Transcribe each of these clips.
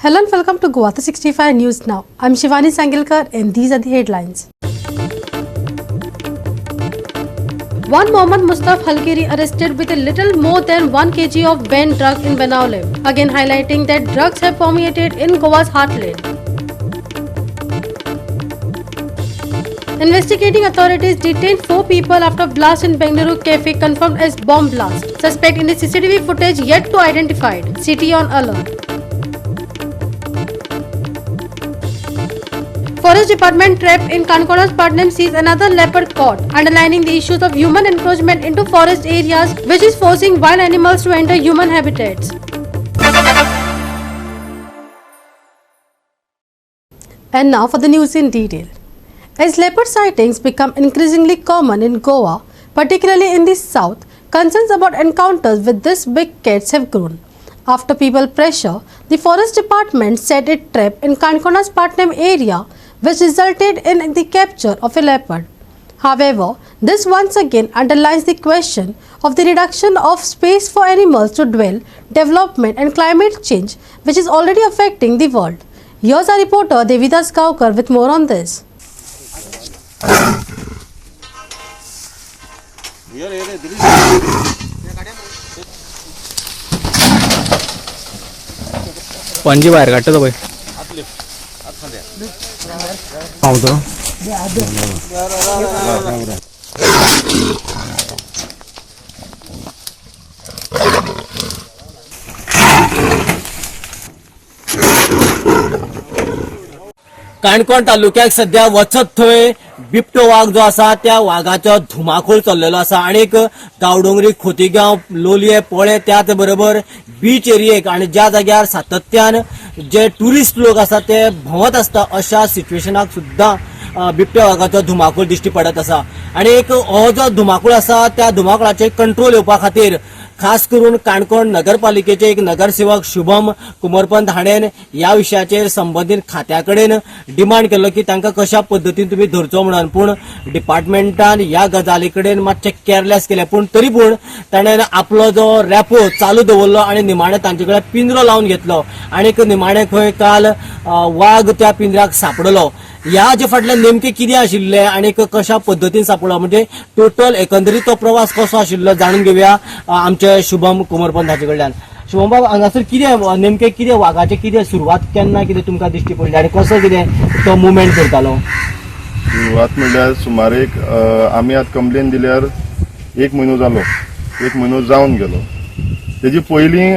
Hello and welcome to Goa 365 News Now. I'm Shivani Sangilkar and these are the headlines. One Mohammad Mustaf Halgiri arrested with a little more than 1 kg of banned drug in Banaule, again highlighting that drugs have permeated in Goa's heartland. Investigating authorities detained 4 people after blast in Bengaluru cafe confirmed as bomb blast. Suspect in the CCTV footage yet to identified. City on alert. Forest Department trap in Kankona's Patnam sees another leopard caught, underlining the issues of human encroachment into forest areas, which is forcing wild animals to enter human habitats. And now for the news in detail. As leopard sightings become increasingly common in Goa, particularly in the south, concerns about encounters with these big cats have grown. After people pressure, the Forest Department set a trap in Kankona's Patnam area, which resulted in the capture of a leopard. However, this once again underlines the question of the reduction of space for animals to dwell, development and climate change, which is already affecting the world. Here's our reporter Devidas Gaukar with more on this. Panaji बाहेर काढतो बाई पावतो काणकोण तालुक्याक सध्या वचत थंय बिबटो वाघ जो आसा त्या वाघाचो धुमाकूळ चल्लेलो आसा आणि गांवडोंगरी खोतीगांव लोलये पोळे त्याच बरोबर बीच एरियेक आणि ज्या जाग्यार सातत्यान जे ट्युरिस्ट लोक आसा ते भोंवत आसता अशा सिच्युएशनाक सुद्धा बिबट्या वाघाचो धुमाकूळ दिश्टी पडत आसा आणि हो जो धुमाकूळ आसा त्या धुमाकूळाचेर कंट्रोल येवपा खातीर खास करून काणकोण नगरपालिकेचे एक नगरसेवक शुभम कुमरपंत हाणेन या विशयाचेर संबंधित खात्याकडेन डिमांड केलो की तांकां कशा पद्दतीन तुम्ही धरचो म्हणून पण डिपार्टमेंटान या गजाली कडेन मातशें केअरलेस केले पण तरी पण ताणें आपलो जो रॅपो चालू दवरलो आणि निमाणे तांचे कडेन पिंजरो लावन घेतलो आणि निमाणे खंय काल वाघ त्या पिंजऱ्याक सापडलो. या जे फाटल्यान नेमके कितें आशिल्ले आणि कशा पद्दतीन सापडलो म्हणजे टोटल एकंदरीत तो प्रवास कसो आशिल्लो जाणून घेवया आमचे शुभम कुमरपंत हाचे कडल्यान. शुभम बाबा हांगासर कितें नेमके कितें वाघाचे कितें सुरवात केन्ना कितें तुमकां दिश्टी पडली आणि कसो कितें तो मुवमेंट करतालो? सुरवात म्हणल्यार सुमार एक आमी आतां कंप्लेन दिल्यार 1 म्हयनो जालो, 1 म्हयनो जावन गेलो. तेजी पयलीं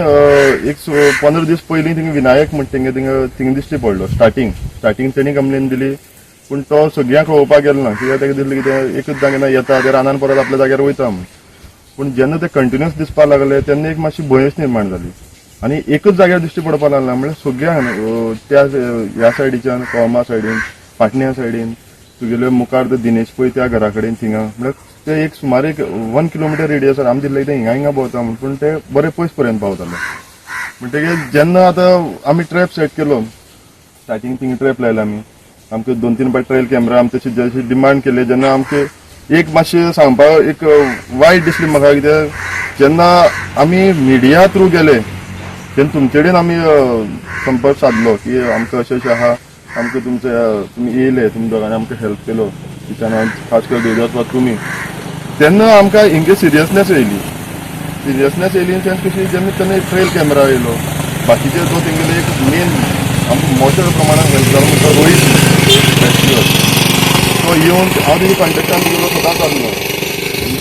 एक 15 दीस पयलीं थिंगा विनायक म्हणटा थिंगा दिश्टी पडलो. स्टार्टींग तेणी कंप्लेन दिली पूण तो सगळ्यांक कळोवपाक गेलो ना कित्याक ताका दिसलें कितें एकच जाग्यार येता ते रानान परत आपल्या जाग्यार वयता म्हण. पूण जेन्ना ते कंटिन्युअस दिसपाक लागले तेन्ना एक मातशी भंयच निर्माण जाली आनी एकच जाग्यार दिश्टी पडपाक लागला म्हणजे सगळ्यांक त्या ह्या सायडीच्यान कोमा सायडीन पाटण्या सायडीन तुगेले मुखार ते दिनेश पळय त्या घरा कडेन थिंगा म्हणजे ते एक सुमार एक 1 किलोमिटर रेडियसार आमी दिसलें कितें हिंगा भोंवता म्हण पूण ते बरे पयस पर्यंत पावताले. म्हणटकीर जेन्ना आतां आमी ट्रॅप सेट केलो स्टार्टींग थिंगा ट्रॅप लायला आमी आमकां 2-3 फावट ट्रायल कॅमेरा आमचे जशी डिमांड केले जेन्ना आमचे एक मातशें सांगपाक एक वायट दिसलें म्हाका कित्याक जेन्ना आमी मिडिया थ्रू गेले तेन्ना तुमचे कडेन आमी संपर्क सादलो की आमकां अशें आहा आमकां तुमी येयले तुमी दोगांनी आमकां हेल्प केलो किचनान खास करून देवदास वा तुमी तेन्ना आमकां हिंगे सिरियसनेस येयली इन सेन्स कशी जेन्ना तेन्ना ट्रेल कॅमेरा येयलो बाकीचे तो तेंगेले एक मेन आमकां मोठ्या प्रमाणात हेल्प जालो म्हणटा रोहीत फेस्टिवल तो येवन हांव तेजी कॉन्टेक्टान तुगेलो सदांच आसलो.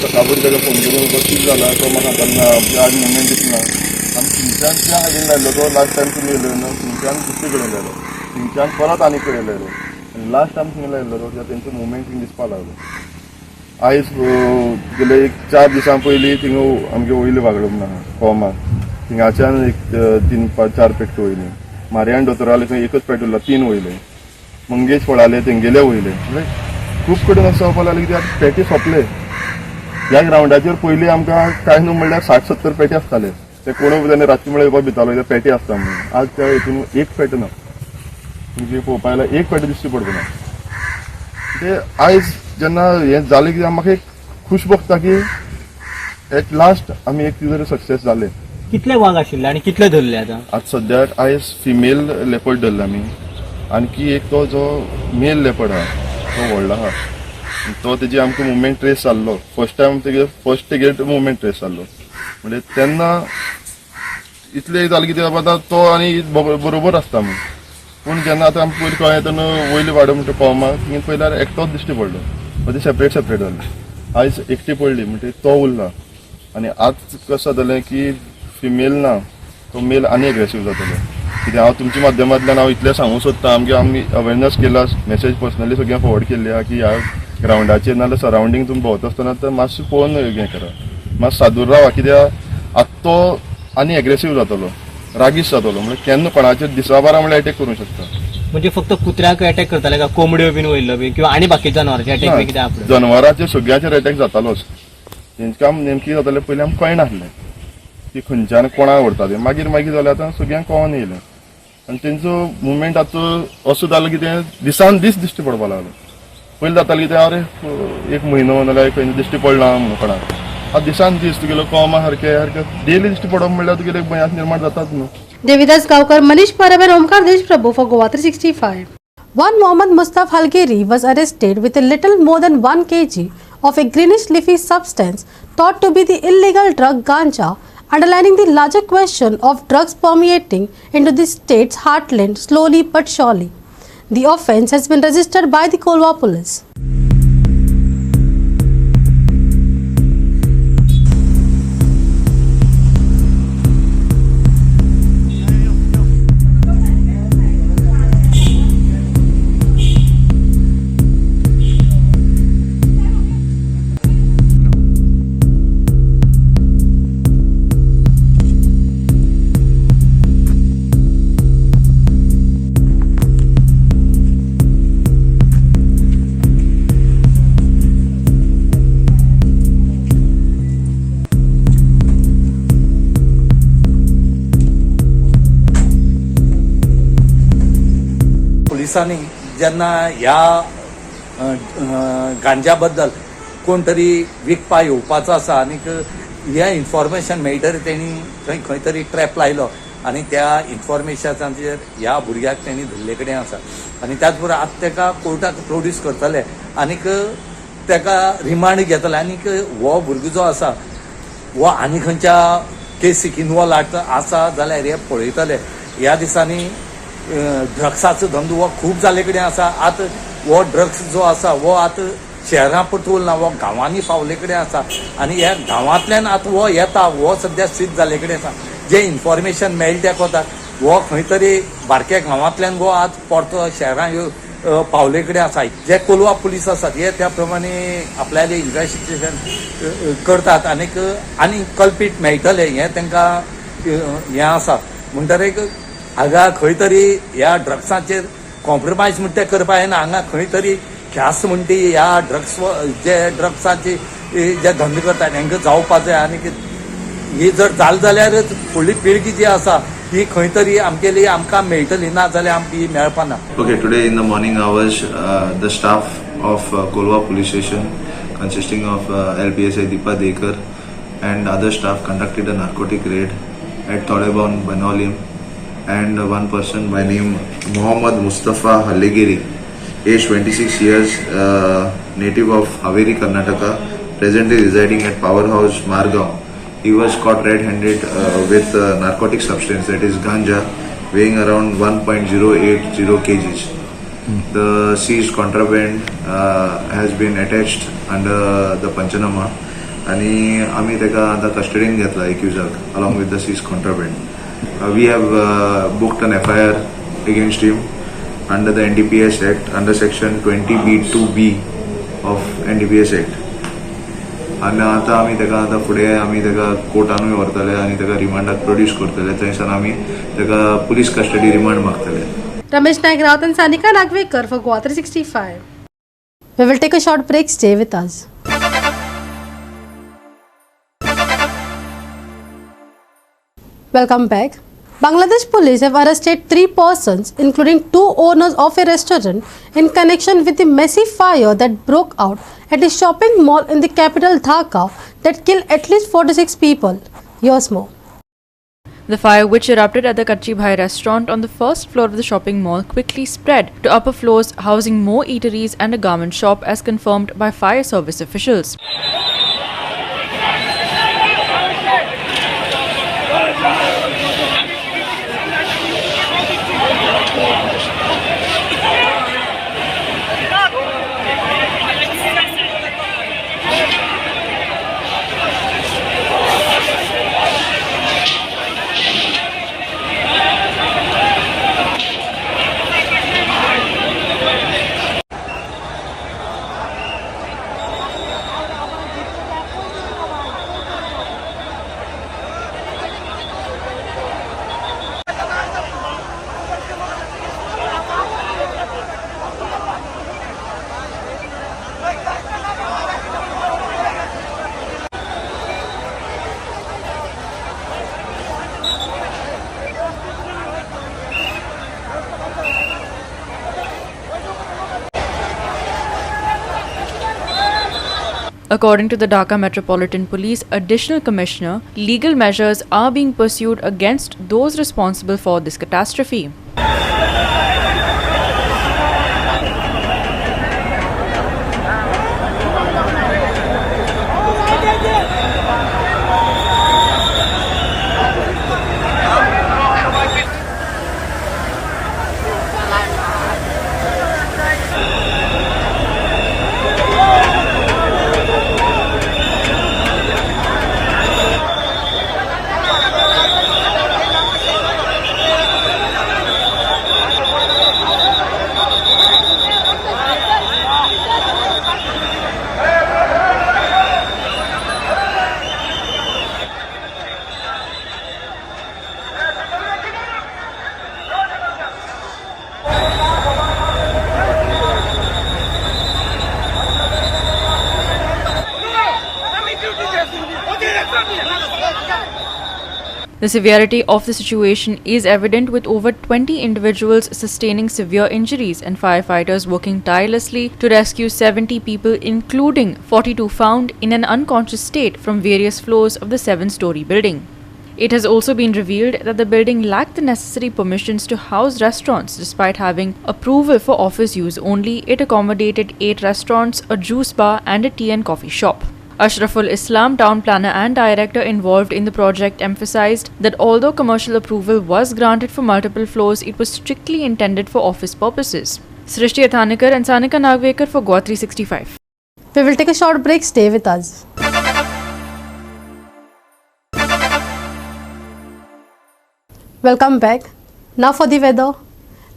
सकाळीं ताका फोन करून तो कितें जाला तो म्हाका सांगना आज मुवमेंट दिसना आनी थिंगच्यान त्या सायडीन लायलो तो लास्ट टायम तुमी येयलो न्हू थिंगच्यान दुसरे कडेन लायलो थिंगच्यान परत आनी कडेन लायलो आनी लास्ट टायम थिंगा लायलो तो कित्याक तेंचो मुवमेंट थिंगा दिसपाक लागलो. आयज गेले एक 4 दिसां पयलीं थिंगा आमगे वयली वागडो म्हण आहा कोमाक थिंगाच्यान एक 3-4 पेट्यो वयली मारियान दोतोराले थंय एकच पेट्रोल 3 वयले मंगेश फळाले तेंगेले वयले म्हणजे खूब कडेन असो जावपाक लागले कित्याक पेटे सोंपले. ह्या ग्रावंडाचेर पयलीं आमकां कांय न्हू म्हणल्यार 60-70 पेटे आसताले ते कोण तेन्ना रातचे म्हळ्यार येवपाक भितालो कित्याक पेटे आसता म्हणून. आज त्या हितून एक पेटो ना तुमचे पळोवपाक लागल्यार एक पेटो दिश्टी पडचो ना. ते आयज जेन्ना हें जालें कित्याक म्हाका एक खूश भोगता की एट लास्ट आमी एक कितें तरी सक्सेस जाले कितले वाघ आशिल्ले आणि कितले धरले आता? आज सद्याक आयज फिमेल लेपर्ड धरला आमी, आणखी एक तो जो मेल लेपर्ड आहा तो व्हडलो आहा, तो तेजी आमकां मुवमेंट ट्रेस जाल्लो. फर्स्ट तेगे मुवमेंट ट्रेस जाल्लो म्हणजे तेन्ना इतले जालें कितें आतां तो आनी बरोबर आसता म्हूण. पूण जेन्ना आतां आमकां पयलीं कळ्ळें तेन्ना वयली वाडो म्हणटा पळोवमा थिंग पयल्यार एकटोच दिश्टी पडलो, म्हणजे सेपरेट जालें. आयज एकटी पडली म्हणजे तो उरला. आनी आज कशें जालें की फिमेल ना तो मेल आनी एग्रेसीव जातलो. कित्याक हांव तुमच्या माध्यमांतल्यान हांव इतलें सांगूंक सोदतां, आमी अवेरनेस केला, मेसेज पर्सनली सगळ्यांक फॉरवर्ड केल्ली आहा की ह्या ग्रावंडाचेर नाजाल्यार सरावंडींग तुमी भोंवता आसतना तर मातशें पळोवन हें करा, मातसो सादूर रावा. कित्याक आतां तो आनी एग्रेसीव जातलो, रागीश जातलो, म्हणजे केन्ना कोणाचेर दिसाभरा म्हणल्यार अटॅक करूंक शकता. म्हणजे फक्त कुत्र्याक अटॅक करताले का कोंबड्यो बीन वयल्लो बी किंवा आनी बाकी जनावरांचे अटॅक बी कितें आपले? जनावरांचेर सगळ्यांचेर अटॅक जातालोच. तेंकां नेमकी जातालें पयलीं आमकां कळनासलें की खंयच्यान कोणाक व्हरता ते. मागीर जालें आतां सगळ्यांक कळोन येयलें. आनी तेंचो मुवमेंट आतां असो जालो की तें दिसान दीस दिश्टी पडपाक लागलो. पयलीं जातालें कितें अरे एक म्हयनो नाजाल्यार खंय दिश्टी पडना म्हणून कोणाक. आतां दिसान दीस तुगेलो कळमा सारकें डेली दिश्टी पडप म्हणल्यार तुगेले भंयास निर्माण जाताच न्हू. देविदास गावकर, Manish Paraben, Omkar Deshprabhu for Goa 365. One Mohammad Mustaf Halgiri was arrested with a little more than 1 kg of a greenish leafy substance thought to be the illegal drug ganja, underlining the larger question of drugs permeating into the state's heartland slowly but surely. The offence has been registered by the Kolwa police. पोलिसांनी जेन्ना ह्या गांजा बद्दल कोण तरी विकपा येवपाचो आसा आनीक ह्या इन्फॉर्मेशन मेळटरी तेणी खंय तरी ट्रॅप लायलो आनी त्या इन्फॉर्मेशनाचेर ह्या भुरग्याक तेणी धरले कडेन आसा. आनी त्याच बरोबर आतां ताका कोर्टाक प्रोड्यूस करतले आनीक ताका रिमांड घेतले. आनीक हो भुरगो जो आसा हो आनी खंयच्या केसीक इन्वॉल्व आसा जाल्यार हे पळयतले. ह्या दिसांनी ड्रग्साचो धंदो हो खूब जाले कडेन आसा. आतां हो ड्रग्स जो आसा हो आतां शहरां पटोल ना, हो गांवांनी पावले कडेन आसा. आनी ह्या गांवांतल्यान आतां हो येता, हो सद्या स्थित जाले कडेन आसा. जे इन्फॉर्मेशन मेळटा त्या कोताक हो खंय तरी बारक्या गांवांतल्यान हो आज परतो शहरां पावले कडेन आसा. जे कोलवा पुलीस आसात हे त्या प्रमाणे आपल्याले इन्व्हेस्टिगेशन करतात आनी कल्पीट मेळटले हे तांकां हें आसा. म्हणटरीक हांगा खंय तरी ह्या ड्रग्साचेर कॉम्प्रोमायज म्हणटा तें करपा येना. हांगा खंय तरी ख्यास्त म्हणटी ह्या जे ड्रग्साचे जे धंदो करतात हांकां जावपा जाय. आनी ही जर जाली जाल्यारच फुडली पिळगी जी आसा ही खंय तरी आमकां मेळटली, ना जाल्यार आमकां ही मेळपाना. Okay, today in the morning hours, the staff of Kolwa police station, consisting of LPSI Deepa Dekar and other staff, conducted a narcotic raid at Todebaun, Banolim, and one person by name Mohammad Mustafa Halgiri, age 26 years, native of Haveri, Karnataka, presently residing at Powerhouse, Margao. He was caught red-handed with narcotic substance, that is ganja, weighing around 1.080 kgs. The seized contraband has been attached under the Panchanama, आणि आम्ही ताका आतां कस्टडीन घेतला एक्युजाक along with the seized contraband. We have booked an FIR against him under the NDPS Act under section 20B2B of NDPS Act. आनी आतां आमी ताका आतां फुडें आमी ताका कोर्टानूय व्हरतले आनी ताका रिमांडाक प्रोड्यूस करतले. थंयसान आमी ताका पुलीस कस्टडी रिमांड मागतले. Ramesh Naik Rawat and Sanika Nagvekar for Goa 365. We will take a short break. Stay with us. Welcome back. Bangladesh police have arrested 3 persons, including 2 owners of a restaurant, in connection with the messy fire that broke out at a shopping mall in the capital Dhaka that killed at least 46 people. Here's more. The fire, which erupted at the Kachi Bhai restaurant on the first floor of the shopping mall, quickly spread to upper floors housing more eateries and a garment shop, as confirmed by fire service officials. According to the Dhaka Metropolitan Police Additional Commissioner, legal measures are being pursued against those responsible for this catastrophe. The severity of the situation is evident, with over 20 individuals sustaining severe injuries and firefighters working tirelessly to rescue 70 people, including 42 found in an unconscious state from various floors of the 7-story building. It has also been revealed that the building lacked the necessary permissions to house restaurants. Despite having approval for office use only, it accommodated 8 restaurants, a juice bar and a tea and coffee shop. Ashraful Islam, town planner and director involved in the project, emphasized that although commercial approval was granted for multiple floors, it was strictly intended for office purposes. Srishti Athanikar and Sanika Nagvekar for Goa 365. We will take a short break. Stay with us. Welcome back. Now for the weather.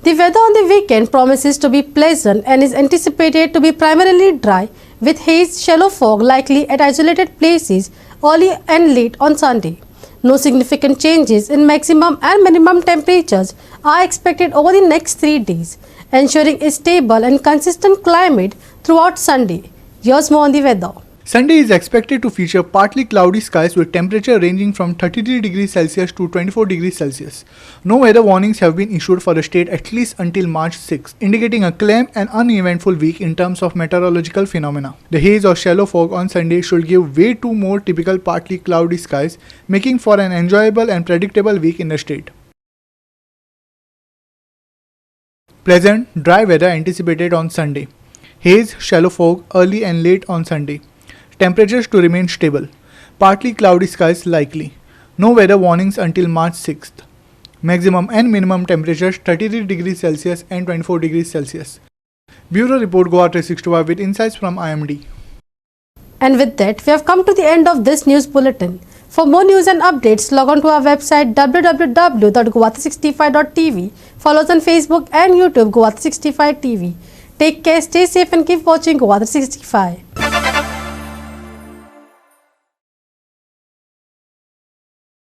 The weather on the weekend promises to be pleasant and is anticipated to be primarily dry, with haze, shallow fog likely at isolated places early and late on Sunday. No significant changes in maximum and minimum temperatures are expected over the next 3 days, ensuring a stable and consistent climate throughout Sunday. Here's more on the weather. Sunday is expected to feature partly cloudy skies with temperature ranging from 33 degrees Celsius to 24 degrees Celsius. No weather warnings have been issued for the state at least until March 6, indicating a calm and uneventful week in terms of meteorological phenomena. The haze or shallow fog on Sunday should give way to more typical partly cloudy skies, making for an enjoyable and predictable week in the state. Pleasant, dry weather anticipated on Sunday. Haze, shallow fog early and late on Sunday. Temperatures to remain stable. Partly cloudy skies likely. No weather warnings until March 6th. Maximum and minimum temperatures 33 degrees Celsius and 24 degrees Celsius. Bureau Report Goa 365 with insights from IMD. And with that, we have come to the end of this news bulletin. For more news and updates, log on to our website www.goa365.tv. Follow us on Facebook and YouTube Goa365 TV. Take care, stay safe and keep watching Goa 365.